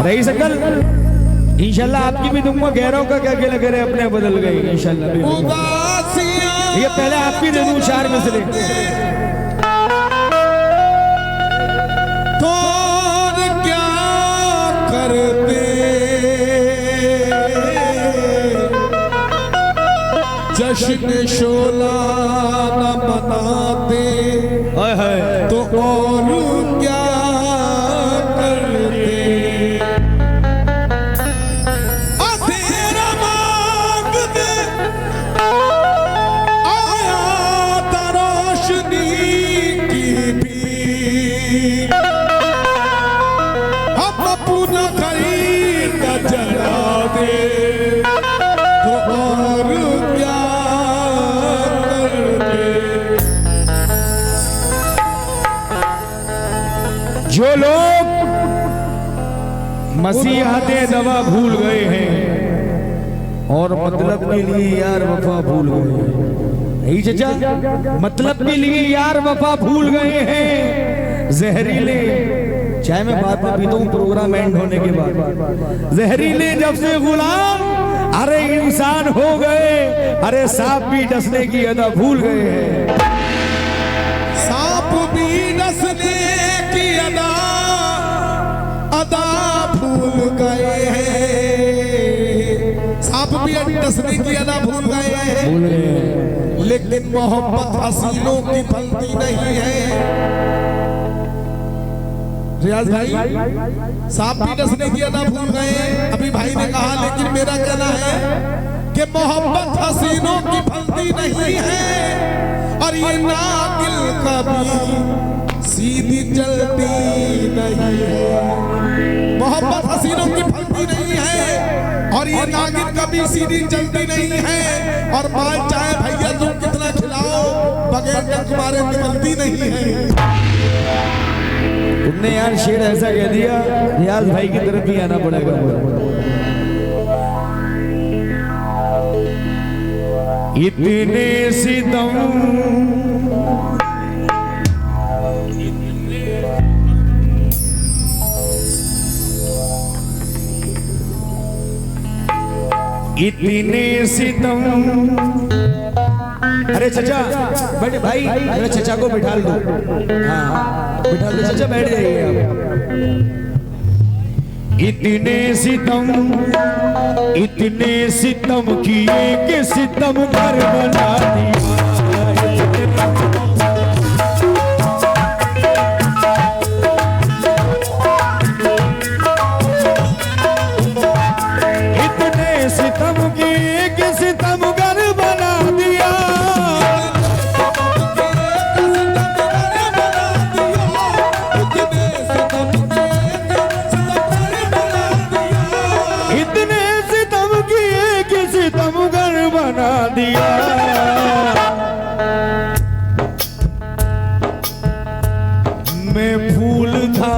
रही सकल इंशाल्लाह आपकी भी दुआ गैरों का क्या गिला करे अपने बदल गई इंशाल्लाह। ये पहले आपकी दे दूं चार मिसरे। तो क्या करते जश्न शोला न मनाते तो और क्या करते। अंधेरा मांगने आया था रोशनी की भी, हम अपना खरीद जला दे तो और क्या जो लोग मसीहते दवा भूल गए हैं और मतलब के लिए यार वफा भूल गए हैं। यही चचा मतलब के लिए यार वफा भूल गए हैं। जहरीले चाहे मैं बात में पीता हूँ प्रोग्राम एंड होने के बाद, जहरीले जब से गुलाम अरे इंसान हो गए, अरे सांप भी डसने की अदा भूल गए हैं। सांप भी डसने की अदा भूल गए हैं। सांप भी डसने की अदा भूल गए हैं, लेकिन मोहब्बत हसीनों की फलती नहीं है। रियाज भाई सांप भी डसने की अदा भूल गए। अभी भाई ने कहा, लेकिन मेरा कहना है कि मोहब्बत हसीनों की फलती नहीं है और ये नागिल कभी सीधी चलती नहीं है। मोहब्बत हसीनों की फलती नहीं है और ये नागिन कभी सीधी चलती नहीं है। और माल चाहे भैया तुम कितना खिलाओ, बगैर डंक मारे निकलती नहीं है। तुमने यार शेर ऐसा कह दिया, रियाज भाई की तरफ भी आना पड़ेगा। इतने सितम इतने सितम। अरे चचा बैठे भाई, अरे चचा को बिठा दो। हाँ बिठा दो चचा, बैठ जाइए आप। इतने सितम किए कि सितम घर बना दिया। मैं फूल था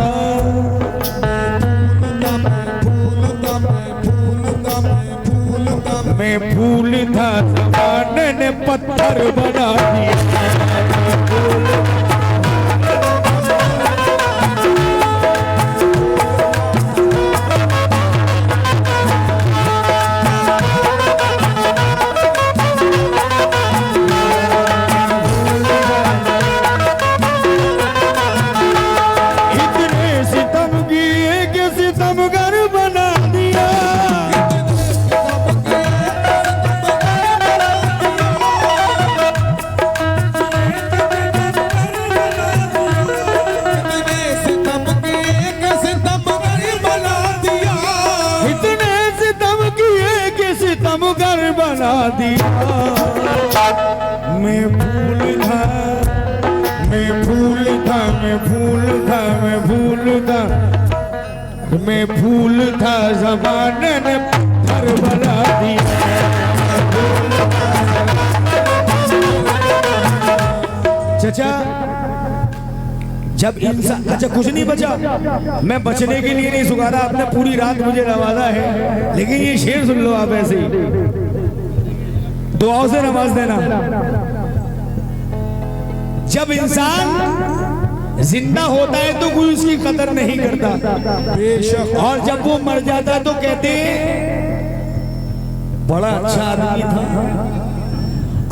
जमाने ने पत्थर बना दिया। इतने सितम किए कि सितमगर बना दिया। बना दिया। मैं फूल था, मैं फूल था, मैं फूल था, मैं फूल था, मैं फूल था ज़माने ने पत्थर बना दिया। चाचा जब इंसान, अच्छा कुछ नहीं बचा, मैं बचने के लिए नहीं सुखा रहा, आपने पूरी रात मुझे नवाजा है, लेकिन ये शेर सुन लो आप ऐसे ही, दुआओं से नवाज देना। जब इंसान जिंदा होता है तो कोई उसकी कदर नहीं करता, बेशक। और जब वो मर जाता है तो कहते हैं बड़ा अच्छा आदमी था।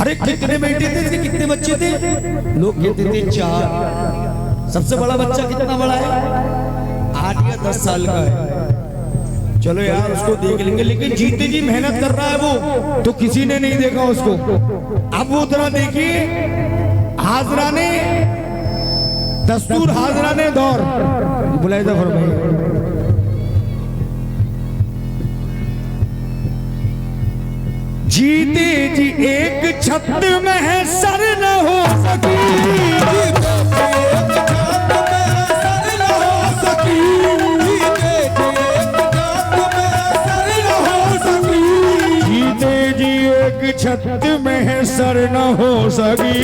अरे कितने बेटे थे इसके, कितने बच्चे थे? लोग कहते थे 4। सबसे बड़ा बच्चा कितना बड़ा है? 8 या 10 साल का है। चलो यार उसको देख लेंगे, लेकिन जीते जी मेहनत कर रहा है वो, तो किसी ने नहीं देखा उसको। अब वो तरह देखिए, हाजरा ने दस्तूर, हाजरा ने दौर बुलाया था फरमाइए। जीते जी एक छत में है सर न हो सकी, जीते जी एक छत में है सर न हो सकी,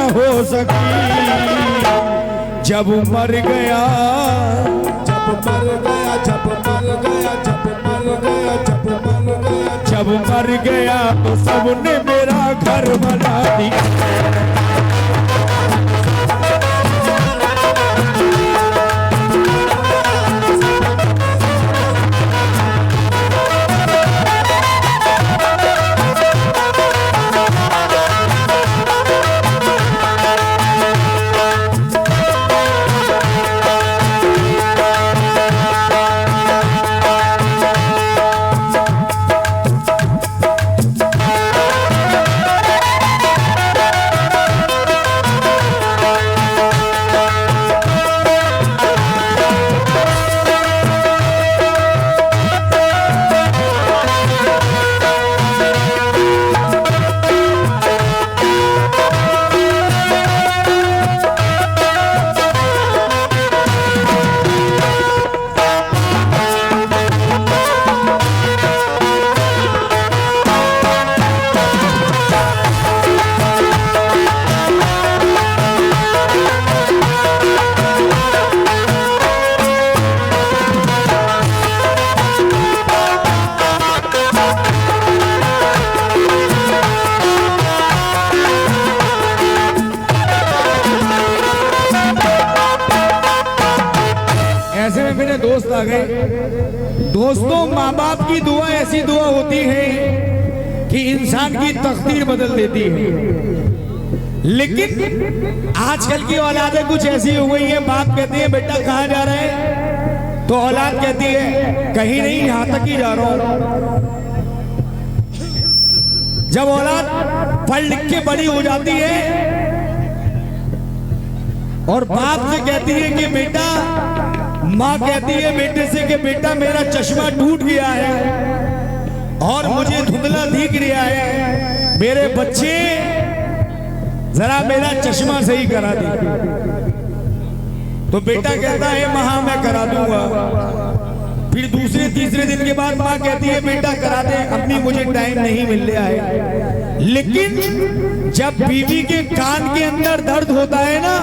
हो सकी। जब मर गया, जब मर गया, जब मर गया, जब मर गया, जब मर गया, जब मर गया तो सबने मेरा घर बना दिया। दोस्त आ गए। दोस्तों, माँ बाप की दुआ ऐसी दुआ होती है कि इंसान की तकदीर बदल देती है। लेकिन आजकल की औलादें कुछ ऐसी हो गई है, बाप कहते हैं बेटा कहाँ जा रहे हैं, तो औलाद कहती है कहीं नहीं, यहाँ तक ही जा रहा हूँ। जब औलाद पढ़ लिख के बड़ी हो जाती है और बाप से कहती है कि बेटा, माँ कहती है बेटे से कि बेटा मेरा चश्मा टूट गया है और मुझे धुंधला दिख रहा है, मेरे बच्चे जरा मेरा चश्मा सही करा दे। तो बेटा कहता है माँ मैं करा दूंगा। फिर दूसरे तीसरे दिन के बाद माँ कहती है बेटा करा दे, अपनी मुझे टाइम नहीं मिल रहा है। लेकिन जब बीवी के कान के अंदर दर्द होता है ना,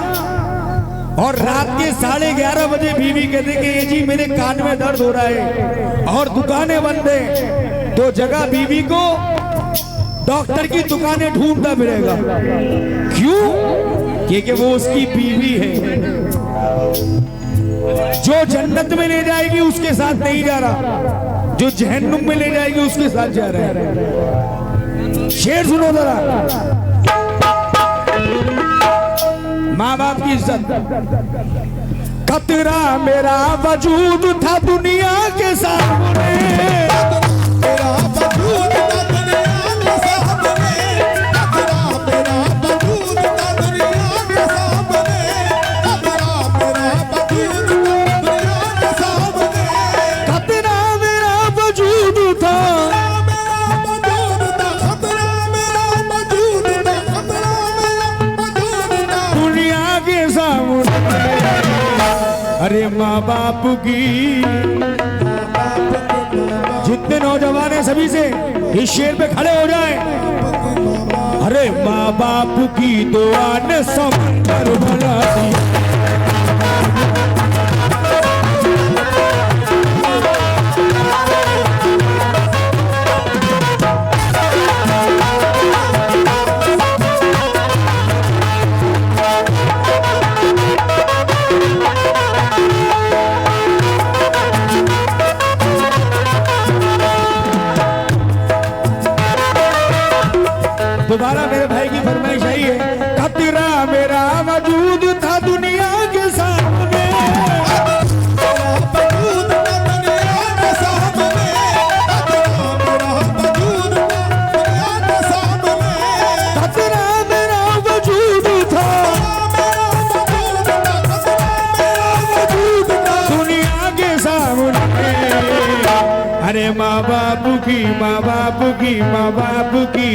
और रात के 11:30 बजे बीवी कहते कि ये जी मेरे कान में दर्द हो रहा है और दुकानें बंद है, तो जगह बीवी को डॉक्टर की दुकानें ढूंढता फिरेगा। क्यों? क्योंकि वो उसकी बीवी है। जो जन्नत में ले जाएगी उसके साथ नहीं जा रहा, जो जहन्नुम में ले जाएगी उसके साथ जा रहा है। शेर सुनो जरा, माँ बाप की इज्जत। खतरा मेरा वजूद था दुनिया के सामने, मेरा वजूद था दुनिया के सामने, खतरा मेरा वजूद था दुनिया के सामने, खतरा मेरा वजूद था दुनिया के सामने, खतरा मेरा वजूद था, खतरा मेरा वजूद था, खतरा मेरा वजूद था दुनिया के सामने। अरे माँ बाप की, जितने नौजवान हैं सभी से इस शेर पे खड़े हो जाएं। अरे माँ बाप की दुआ ने समंदर बना दिया, अरे माँ बाप की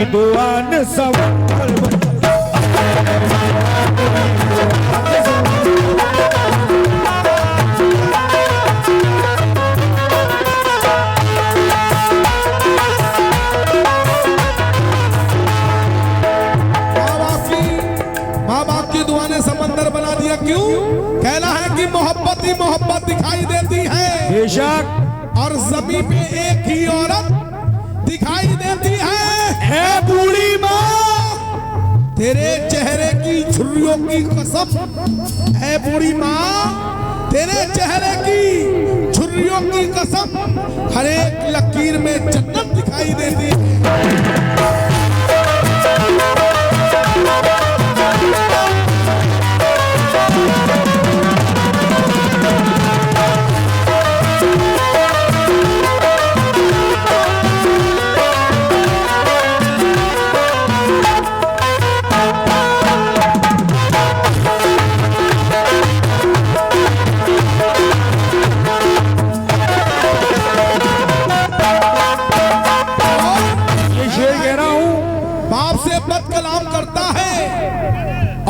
दुआ न सब मोहब्बत ही मोहब्बत दिखाई देती है बेशक, और ज़मीन पे एक ही औरत दिखाई देती है बूढ़ी माँ। तेरे चेहरे की झुर्रियों की कसम है बूढ़ी माँ, तेरे चेहरे की झुर्रियों की कसम, हर एक लकीर में जन्नत दिखाई देती है।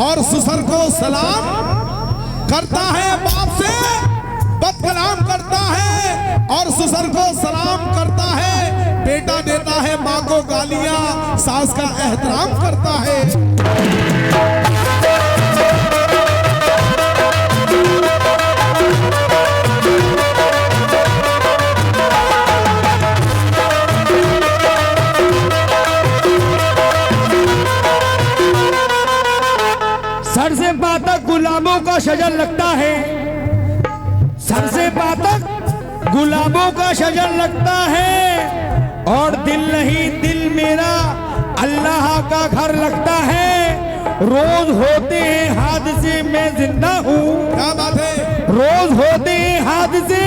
और ससुर को सलाम करता है, बाप से बदकलाम करता है और ससुर को सलाम करता है। बेटा देता है माँ को गालियां, सास का एहतराम करता है। सर से पातक गुलाबों का शजर लगता है, सर से पातक गुलाबों का शजर लगता है, और दिल नहीं दिल मेरा अल्लाह का घर लगता है। रोज होते हैं हादसे मैं जिंदा हूँ, क्या बात है, रोज होते हैं हादसे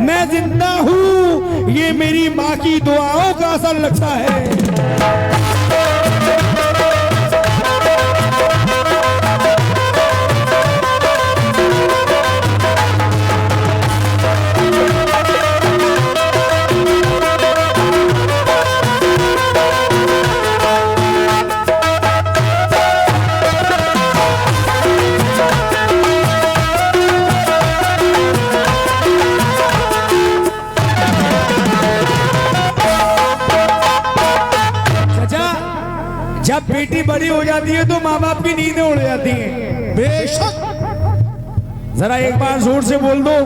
मैं जिंदा हूँ, ये मेरी माँ की दुआओं का असर लगता है। जब बेटी बड़ी हो जाती है तो माँ बाप की नींदें उड़ जाती हैं। बेशक, जरा एक बार जोर से बोल दो,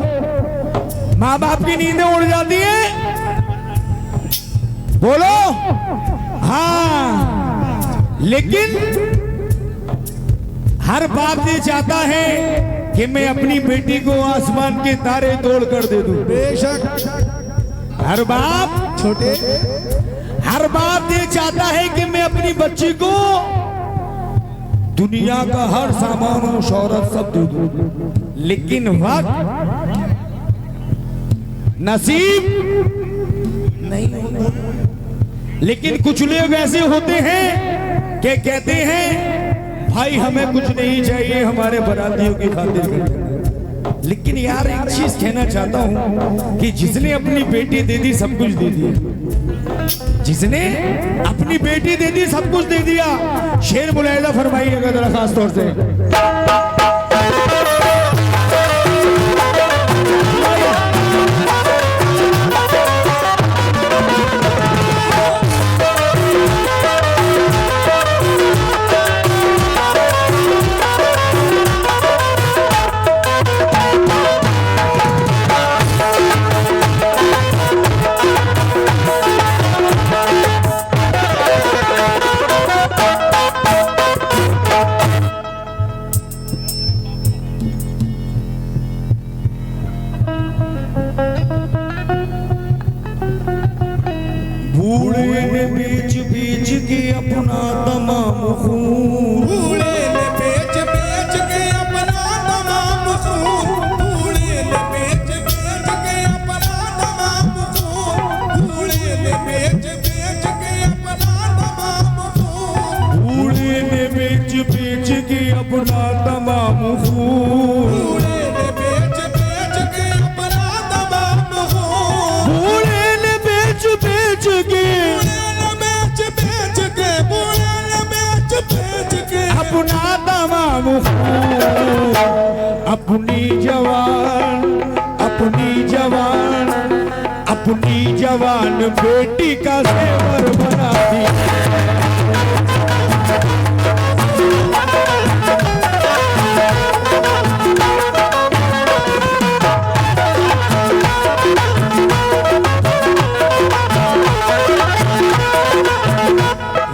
माँ बाप की नींदें उड़ जाती हैं, बोलो हाँ। लेकिन हर बाप ये चाहता है कि मैं अपनी बेटी को आसमान के तारे तोड़ कर दे दूं। बेशक, हर बाप छोटे हर बाप ये चाहता है कि मैं अपनी बच्ची को दुनिया का हर सामान और शौहरत सब दे दूं, लेकिन वक्त नसीब नहीं होता। लेकिन कुछ लोग ऐसे होते हैं कि कहते हैं भाई हमें कुछ नहीं चाहिए हमारे बरातियों की खातिर। लेकिन यार एक चीज कहना चाहता हूं कि जिसने अपनी बेटी दे दी सब कुछ दे दिया, जिसने अपनी बेटी दे दी सब कुछ दे दिया। शेर मुलाहिजा फरमाइएगा जरा खास तौर से। बूढ़े ने बेच बेच के अपना तमाम खून, बूढ़े ने बेच बेच के अपना तमाम खून, बूढ़े ने बेच बेच के अपना तमाम खून, बूढ़े ने बेच बेच के अपना तमाम खून, बूढ़े ने बेच बेच के अपना तमाम खून, बूढ़े ने बेच बेच के अपना तमाम खून, बूढ़े ने तमाम खून, अपनी जवान बेटी का सेवर बना दी।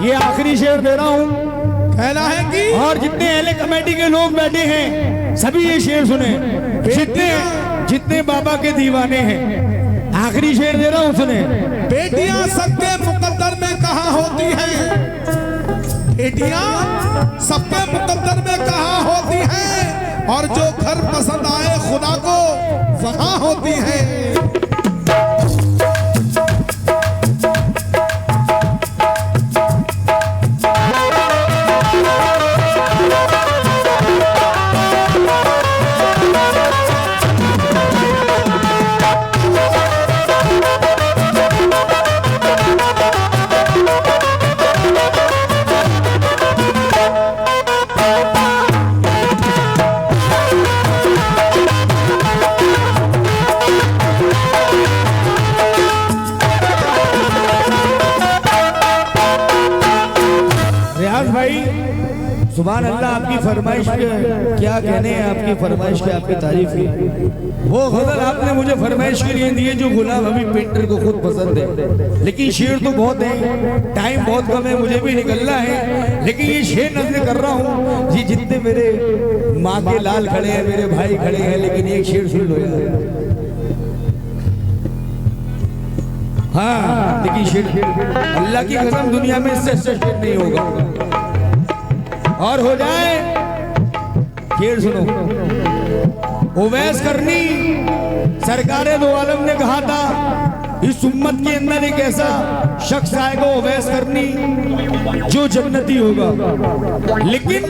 ये आखिरी शेर दे रहा हूं, कहना है कि और जितने अहले कमेटी के लोग बैठे हैं सभी ये शेर सुने, जितने बाबा के दीवाने हैं। आखिरी शेर दे रहा हूं, सुने। बेटियां सबके मुकद्दर में कहाँ होती हैं, बेटियां सबके मुकद्दर में कहाँ होती हैं, और जो घर पसंद आए खुदा को वहां होती हैं। सुभान अल्लाह, आपकी फरमाइश के क्या कहने हैं, आपकी फरमाइश की आपकी तारीफ की। वो गजल आपने मुझे फरमाइश के लिए दिए जो गुलाम अभी पेंटर को खुद पसंद है, लेकिन शेर तो बहुत है, टाइम बहुत कम है, मुझे भी निकलना है, लेकिन ये शेर नजर कर रहा हूँ जी। जितने मेरे माँ के लाल खड़े हैं, मेरे भाई खड़े हैं, लेकिन एक शेर सुन लो यार। हाँ, लेकिन शेर अल्लाह की कसम दुनिया में इससे अच्छा शेर नहीं होगा। और हो जाए शेर सुनो। उवैस करनी सरकारे दो आलम ने कहा था इस उम्मत के अंदर एक ऐसा शख्स आएगा उवैस करनी जो जन्नती होगा, लेकिन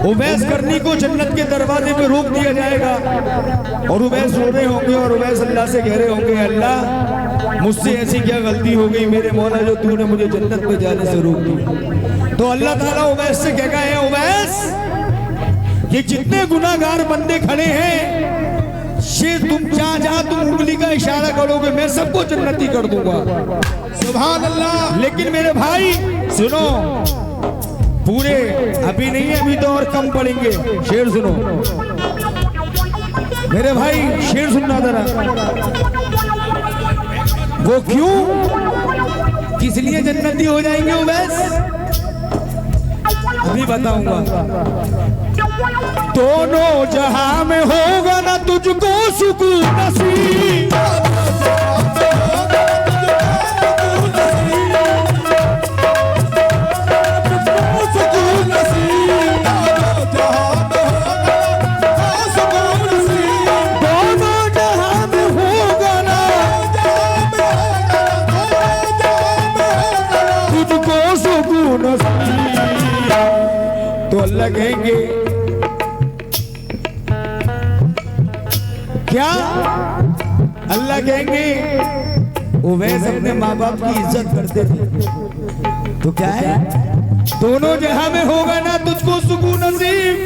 उवैस करनी को जन्नत के दरवाजे पे रोक दिया जाएगा और उवैस रो रहे होंगे और उवैस अल्लाह से कह रहे होंगे, अल्लाह मुझसे ऐसी क्या गलती हो गई मेरे मौला जो तूने मुझे जन्नत में जाने से रोक दिया। तो अल्लाह ताला उवैस से कहेगा, है उवैस, ये जितने गुनाहगार बंदे खड़े हैं, शेर तुम जहाँ तुम उंगली का इशारा करोगे मैं सबको जन्नती कर दूंगा। सुभान अल्लाह। लेकिन मेरे भाई सुनो, पूरे अभी नहीं है, अभी तो और कम पड़ेंगे। शेर सुनो मेरे भाई, शेर सुनना जरा। वो क्यों, किस लिए जन्नती हो जाएंगे उवैस, अभी बताऊंगा। दोनों जहां में होगा ना तुझको सुकून नसीब, तो अल्लाह कहेंगे क्या, अल्लाह कहेंगे उवैस अपने माँ बाप की इज्जत करते थे, तो क्या है, दोनों जहां में होगा ना तुझको सुकून नसीब।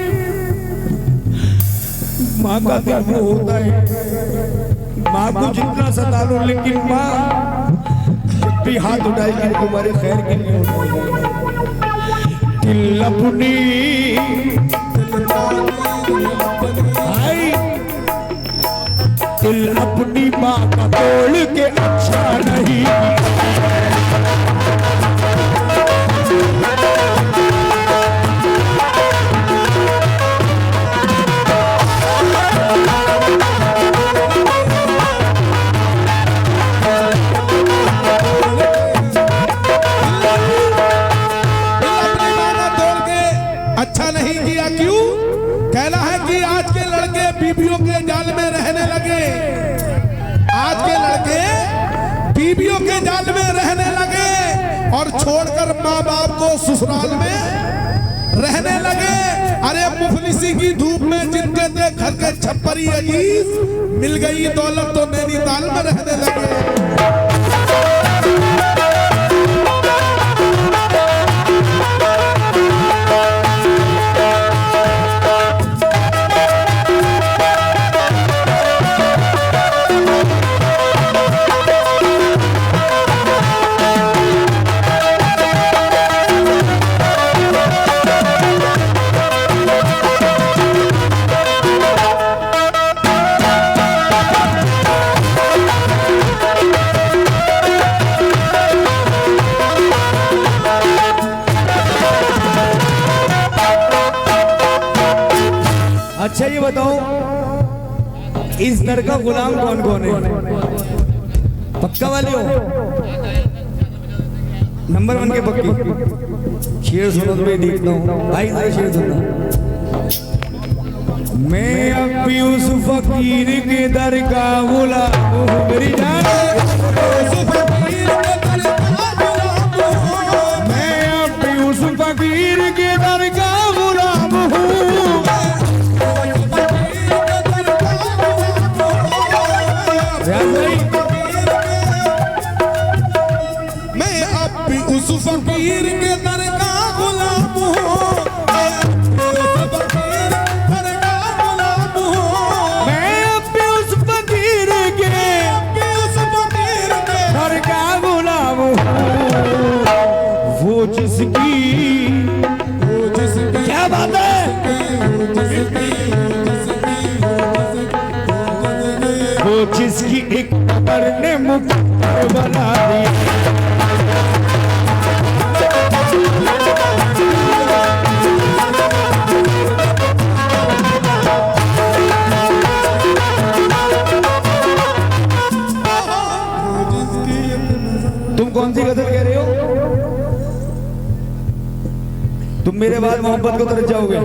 माँ का दिल वो होता है, माँ को जितना सता लो, लेकिन माँ जब भी हाथ उठाएगी तुम्हारे खैर के लिए होता है। दिल अपनी दिल अपनी माँ का तोड़ के अच्छा नहीं। अच्छा नहीं किया, क्यों? कहना है कि आज के लड़के बीबियों के जाल में रहने लगे, आज के लड़के बीबियों के जाल में रहने लगे और छोड़कर माँ बाप को ससुराल में रहने लगे। अरे मुफलिसी की धूप में जिनके थे घर के छप्परी अजीज, मिल गई दौलत तो नैनीताल में रहने लगे। घर का गुलाम कौन कौन है? पक्का वाले हो? नंबर 1 के पक्के। शेर सुनो तो मैं देखता हूँ भाई, भाई शेर सुनो। मैं अब भी उस फकीर के दर का गुलाम हूँ मेरी जान, मैं अब भी उस फकीर के दर का गुलाम हूँ। मैं अब भी उस फकीर के दर का गुलाम हूँ, क्या बात है, वो जिसकी एक कबर ने मुकद्दर बना दिया। तुम कौन सी गजल कह रहे हो? तुम मेरे बाद मोहब्बत को तरफ जाओगे?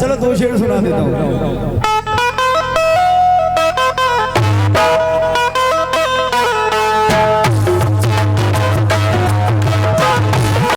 चलो 2 शेर सुना देता हूँ।